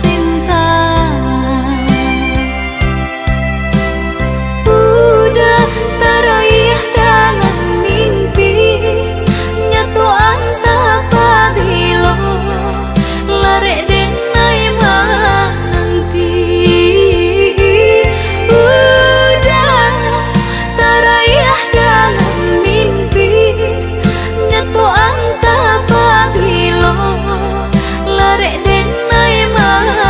cinta. Udah teraih dalam mimpi, nyatu anta pabilo larek denai menanti. Udah teraih dalam mimpi, nyatu anta pabilo larek denai menanti.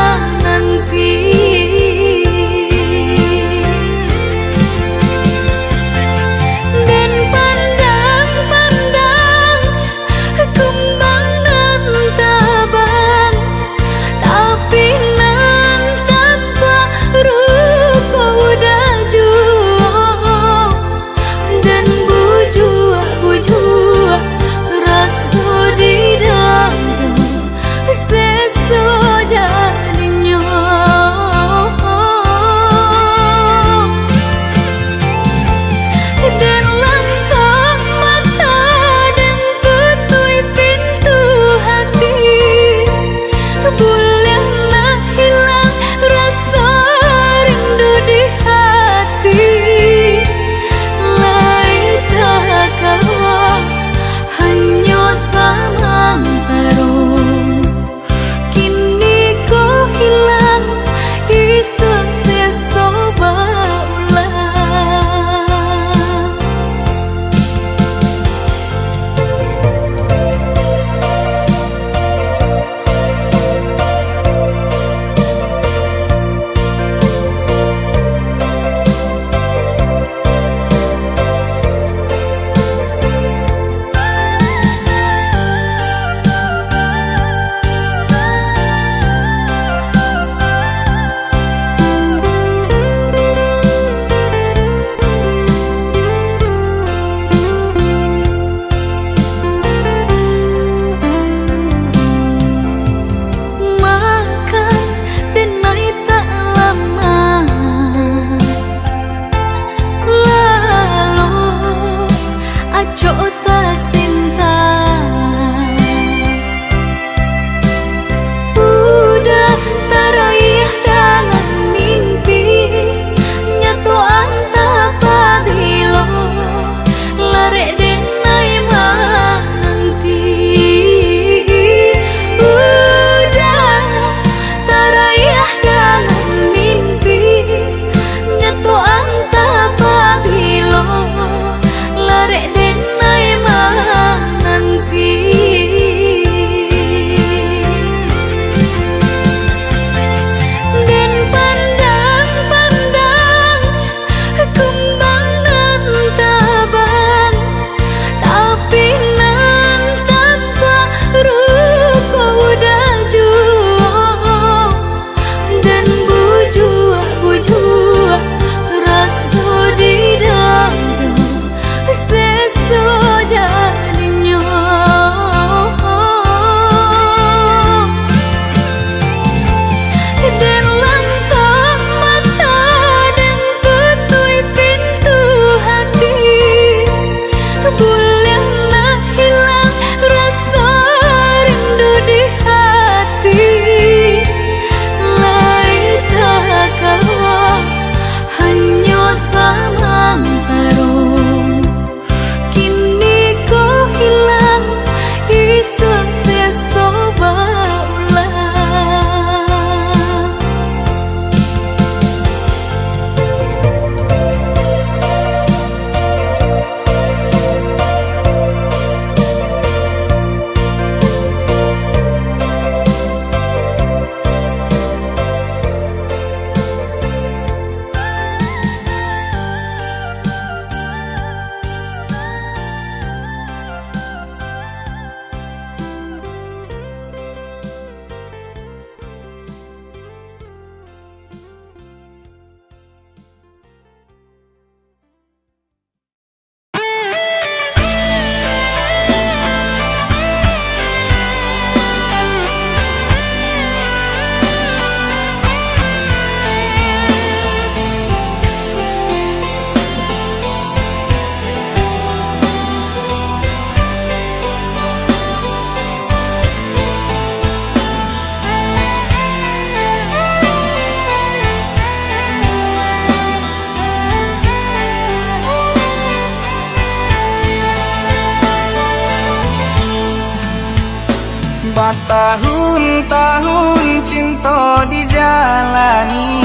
Tahun-tahun cinta dijalani,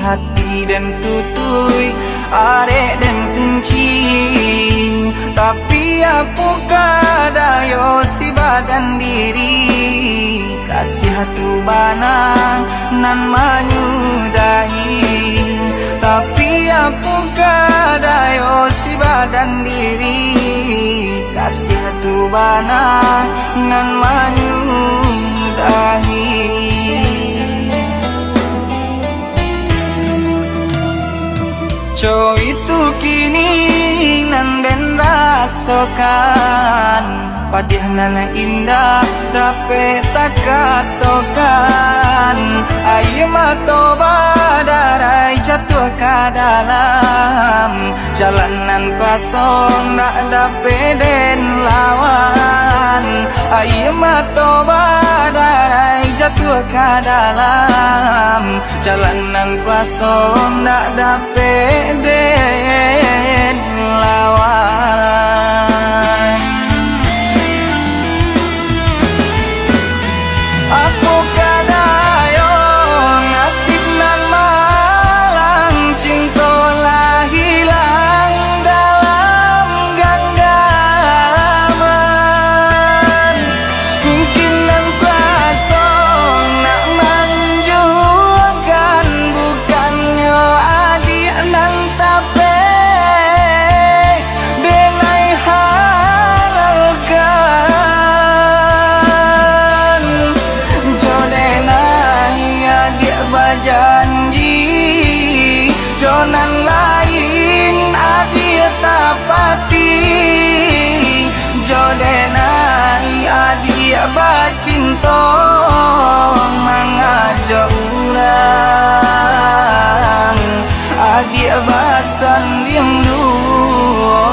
hati dan tutui, arek dan kunci. Tapi apakah daya si badan diri, kasih hatu bana nan menyudahi. Tapi apakah daya si badan diri, kasih hatu bana nan menyudahi. Co itu kini nan den rasakan, padih nana indah dapat tak katakan. Air mata badarai jatuh ke dalam jalanan kosong tak dapat den lawan. Air mata badarai jatuh ke dalam jalanan kosong tak dapat den lawan. Apakah daya nasib nan malang, cinta lah hilang dalam genggaman. Mungkin nan kuasa nak menunjukkan, bukannya adik nan tapi denai haralkan. Jodenai adik berjanji, jonan lain adik tak pati. Jodenai adik bercinta, mengajak orang adik bersanding dua.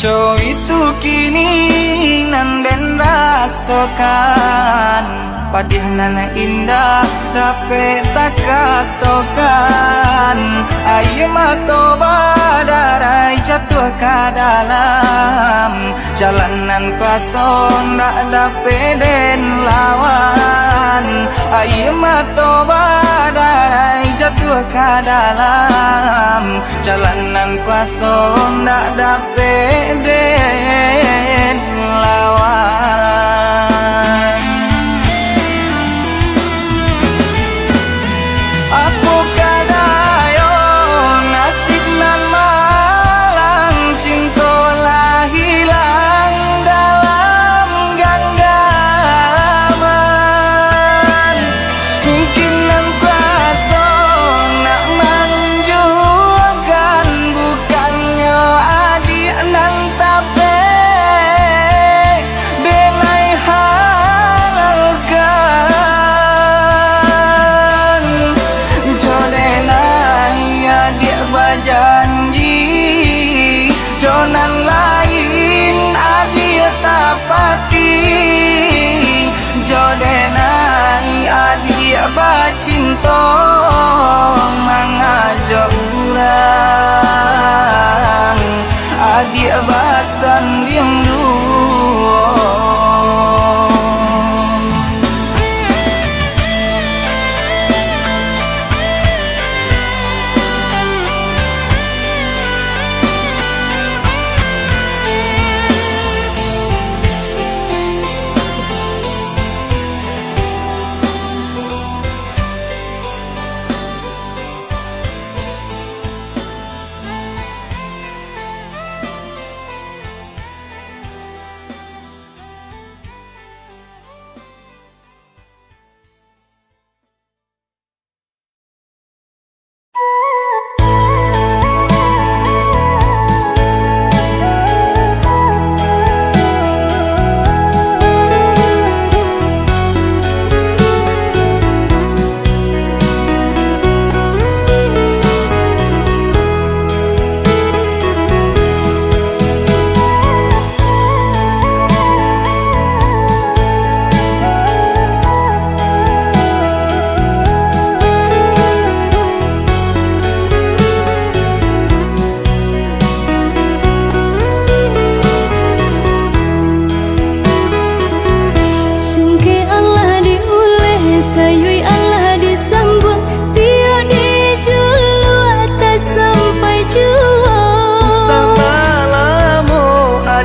Co itu kini nan den rasakan, padih nana indah dapat tak katakan. Air mata badarai jatuh ke dalam jalanan kosong tak dapat den lawan. Air mata badarai jatuh ke dalam jalanan kosong tak dapat den lawan. Apakah daya nasib nan malang, cinta lah hilang dalam genggaman. Mungkin nan kuasa nak menunjukkan, bukannya adik nan tapi denai haralkan. Jodenai adik berjanji, jonan lain adik tak pati. Jodenai adik bercinta, mengajak orang adik bersanding dua.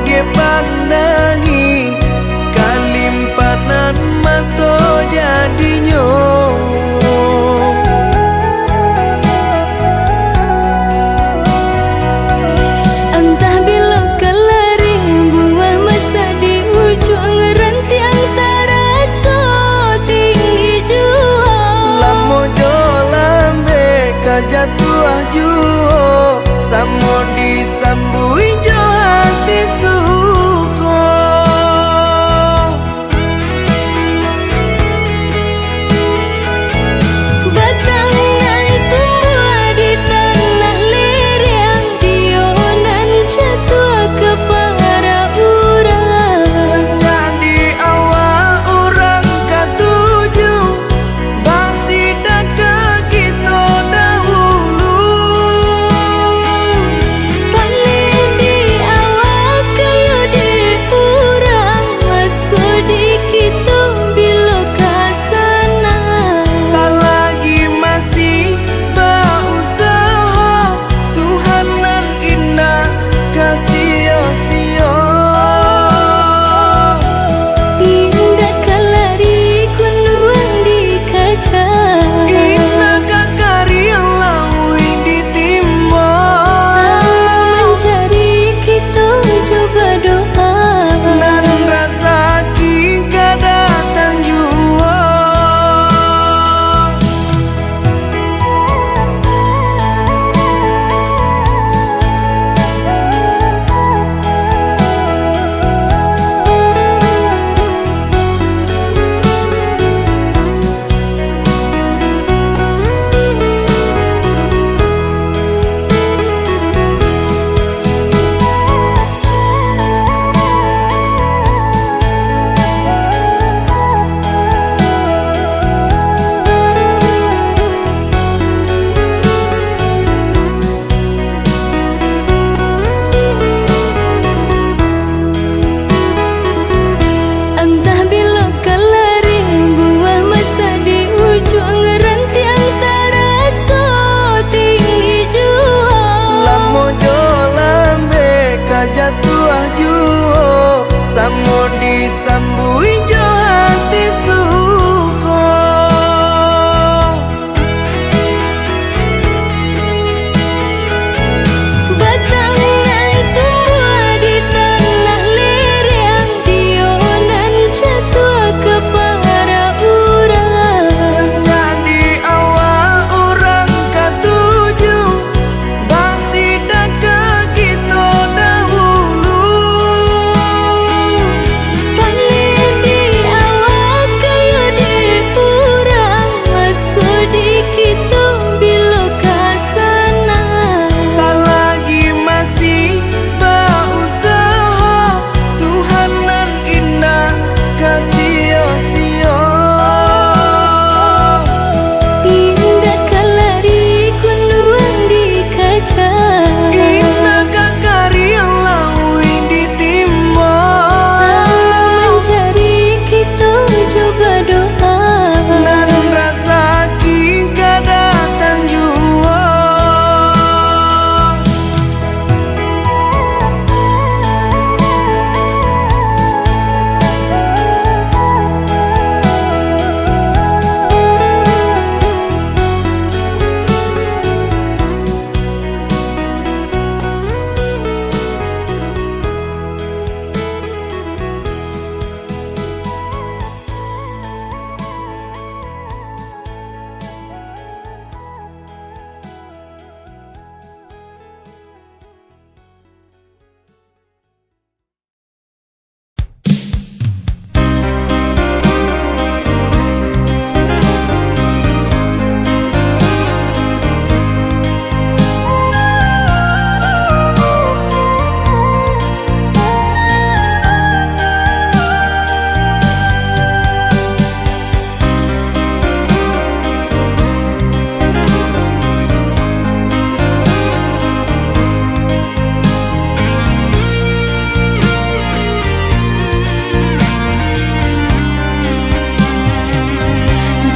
dia pandangi kalimpanan mato jadinya. Entah bila kelaring buah masa di ujung rantiang taraso tinggi jua. Lamo jo lambe kajatuh juo samo disambui jo hati suko. Batangan tumbuh di tanah lereng, tionan jatuh ke para urang. Jadi awal orang katuju bangsi dah kita dahulu. Panen di awal kayu di urang, masuk di kita bila kasana. Selagi masih berusaha Tuhan nan indah kasih-sia. Indah kalari kunuan di kaca, Indah karya lawi ditimba. sama mencari kita coba doa. Nan rasa kita datang jua. Entah bila kelaring buah masa di ujung rantiang taraso tinggi jua. Lamo jo lambe kajatuh juo samo disambui jo hati suko. Batangan tumbuh di tanah lereng, tionan jatuh ke para urang. Jadi awal orang katuju bangsi dah kita dahulu. Panen di awal kayu di urang, masuk di kita bila kasana. Selagi masih berusaha Tuhan nan indah kasih-sia. Indah kalari kunuan di kaca, Indah karya lawi ditimba. sama mencari kita coba doa. Nan rasa kita datang jua.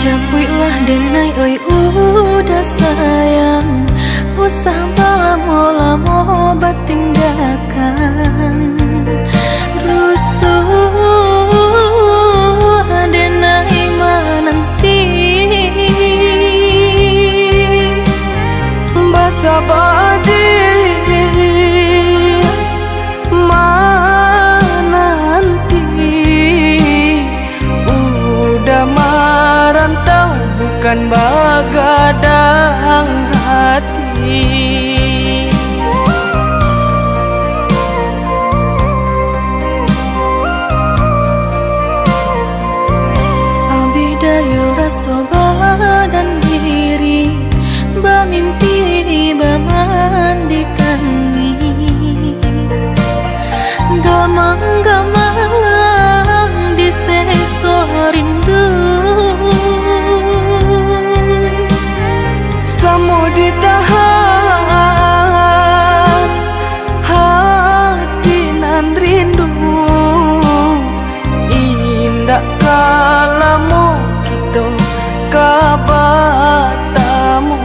Japuilah denai oi udah sayang, usah lamo-lamo batinggalkan. kan begadang hati. Abidayo rasa badan diri, bermimpi memandikannya. Gamang-gamang di seso rindu, samo ditahan hati nan rindu. Indah kalamu kita kabatamu.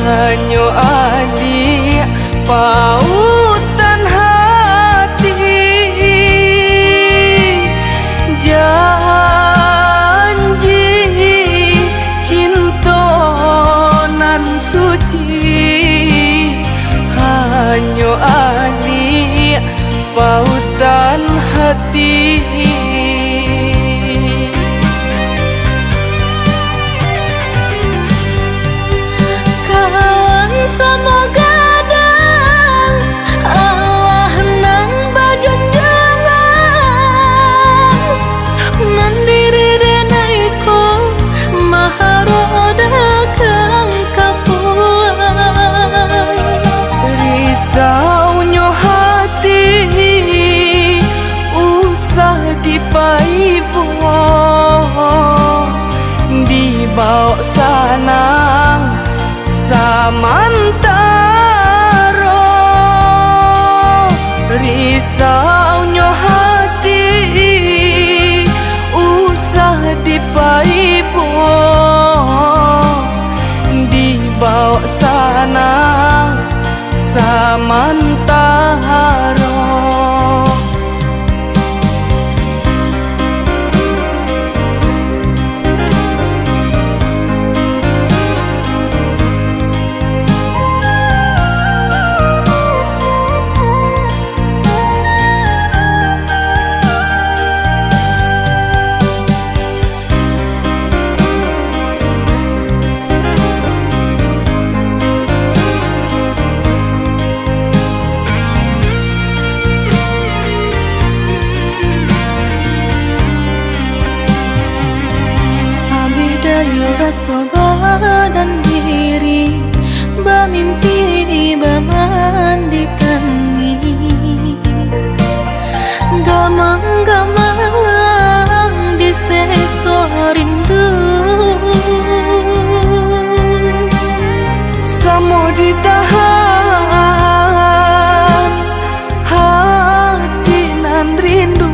Hanya adik pautan hati, janji cinta nan suci. Hanya adik pautan hati. semoga dan Allah nang bajunjangan nan diri denaiko maharoda kang kapuan. Risaunya hati usah dipaipo, dibawa sanang samantara. Risaunya hati usah dipaipo, dibawa sanang samantara. Rasa badan diri, bermimpi memandikannya. Gamang-gamang di seso rindu, samo ditahan hati nan rindu.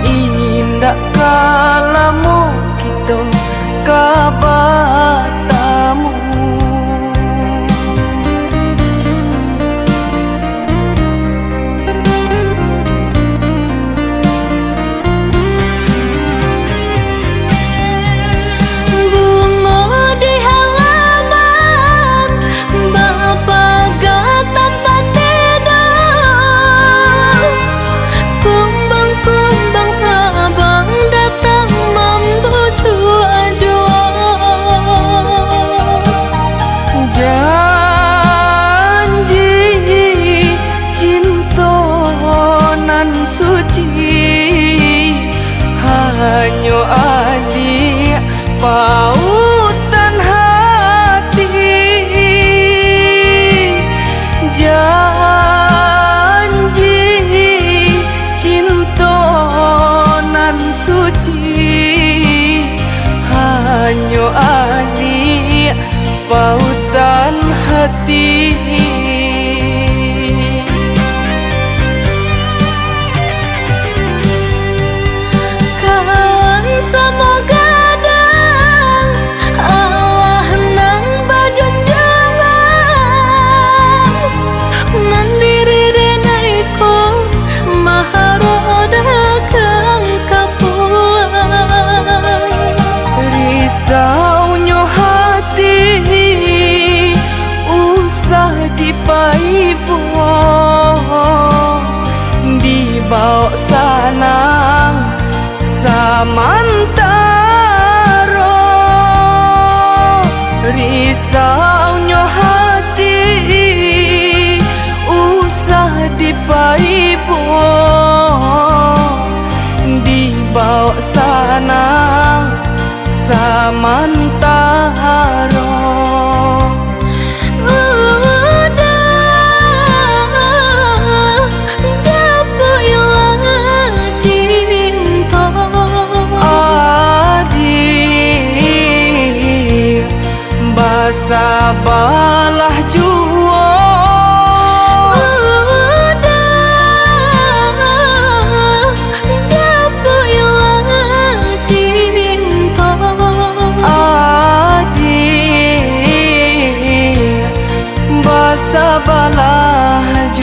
Indah kalamu kita kabatamu. bunga di halaman bapagat tempat tidur, kumbang-kumbang abang datang membuju Janji cinta nan suci, hanya adik pautan hati. Janji cinta nan suci, hanya adik pautan hati. risaunya hati usah dipaipo dibawa sana samantara. Sabalah jua udah japuilah cinta adik basabalah jua.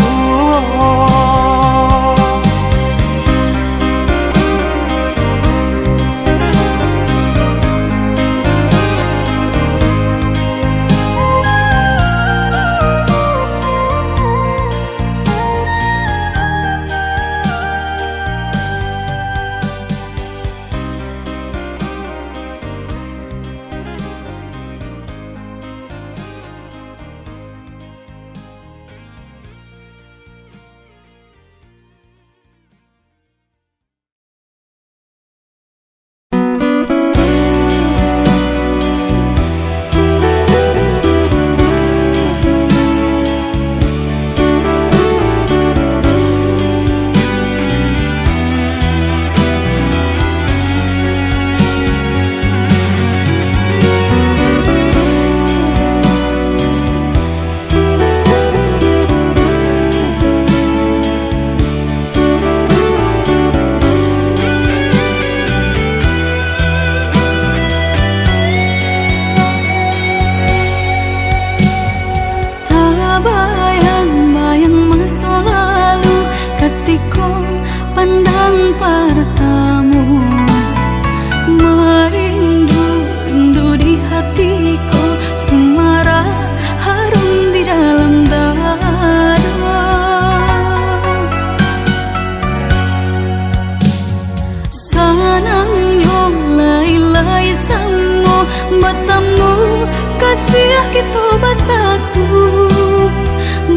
Kita bersatu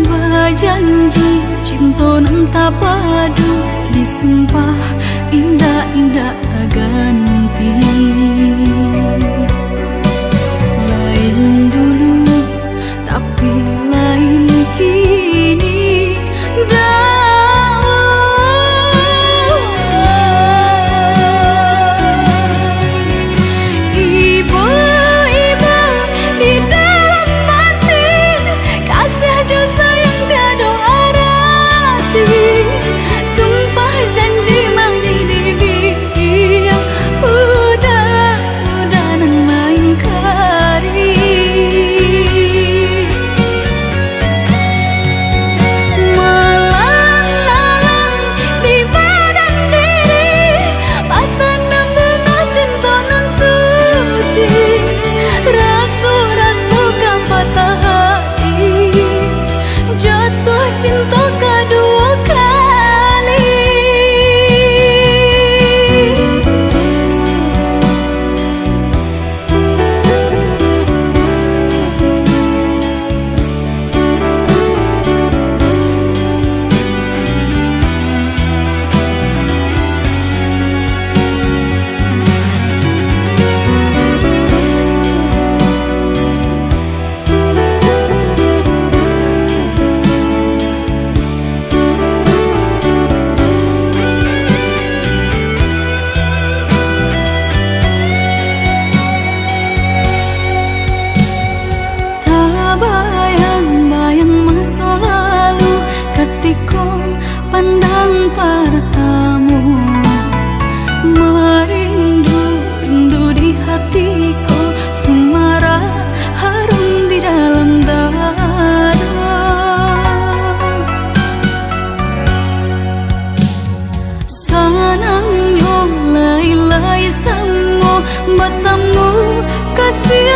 berjanji cinta nan tak padu disumpah indah-indah tak ganti. Lain dulu tapi lain kini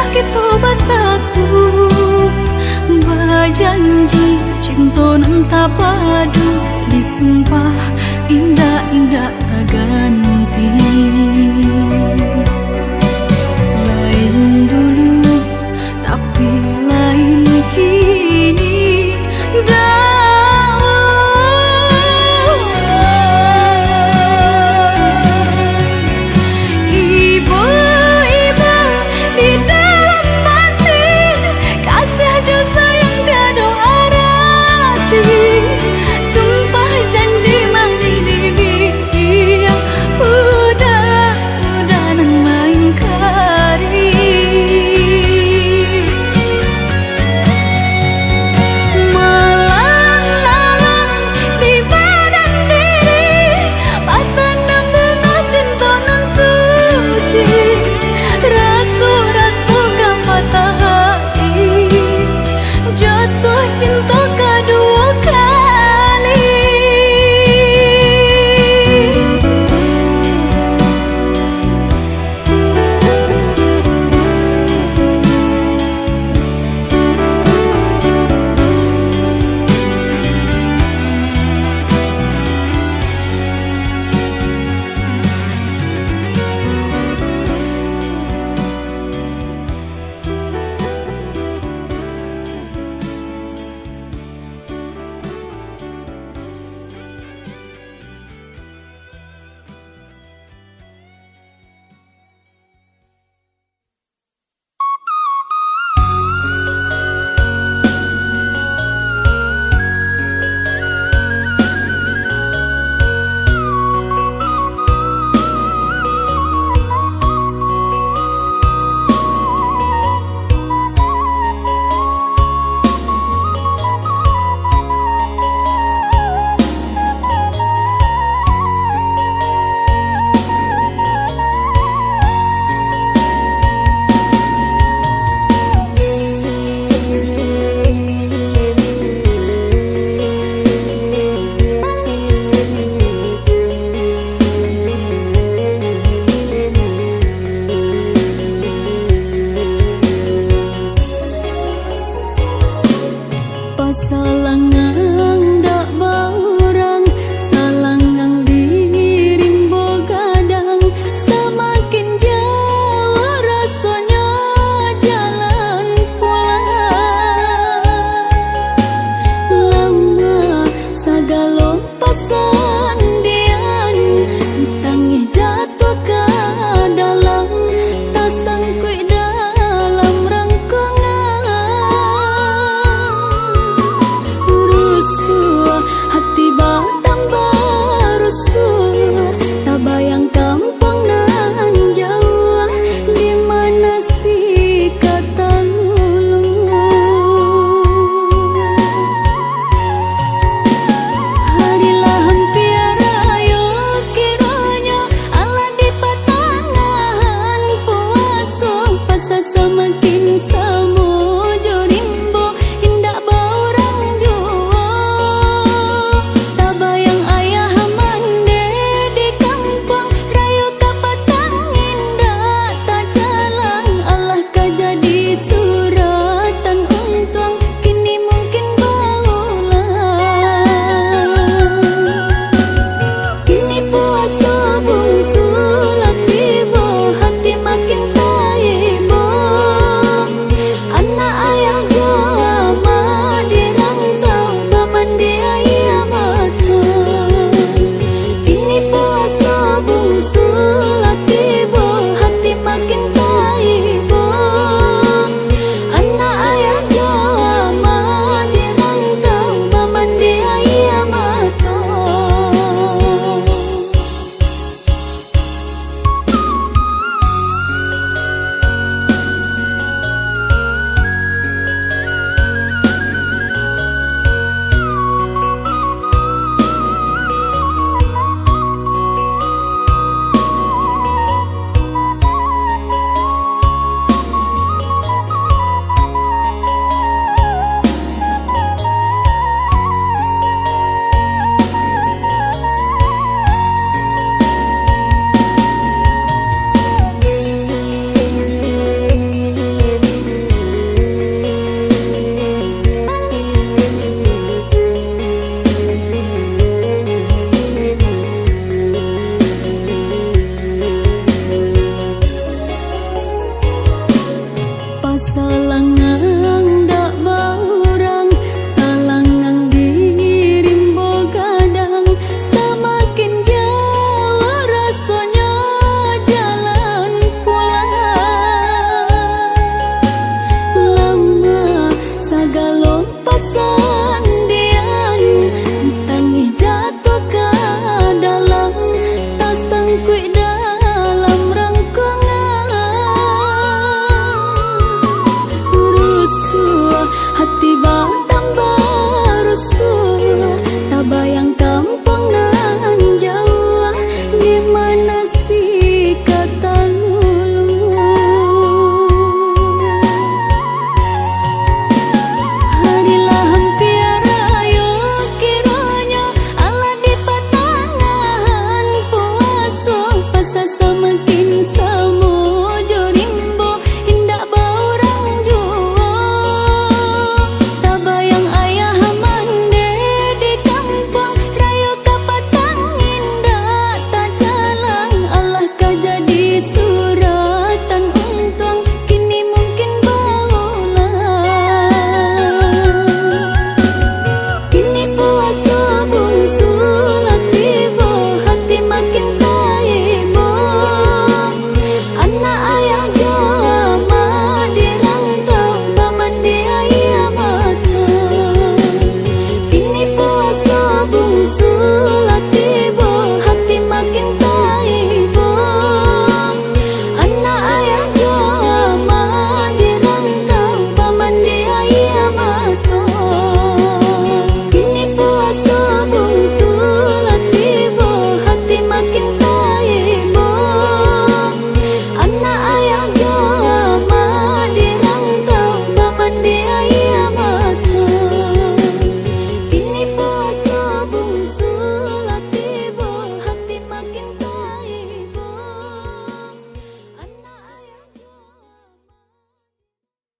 kita bersatu berjanji cinta nan tak padu disumpah indah-indah tak ganti.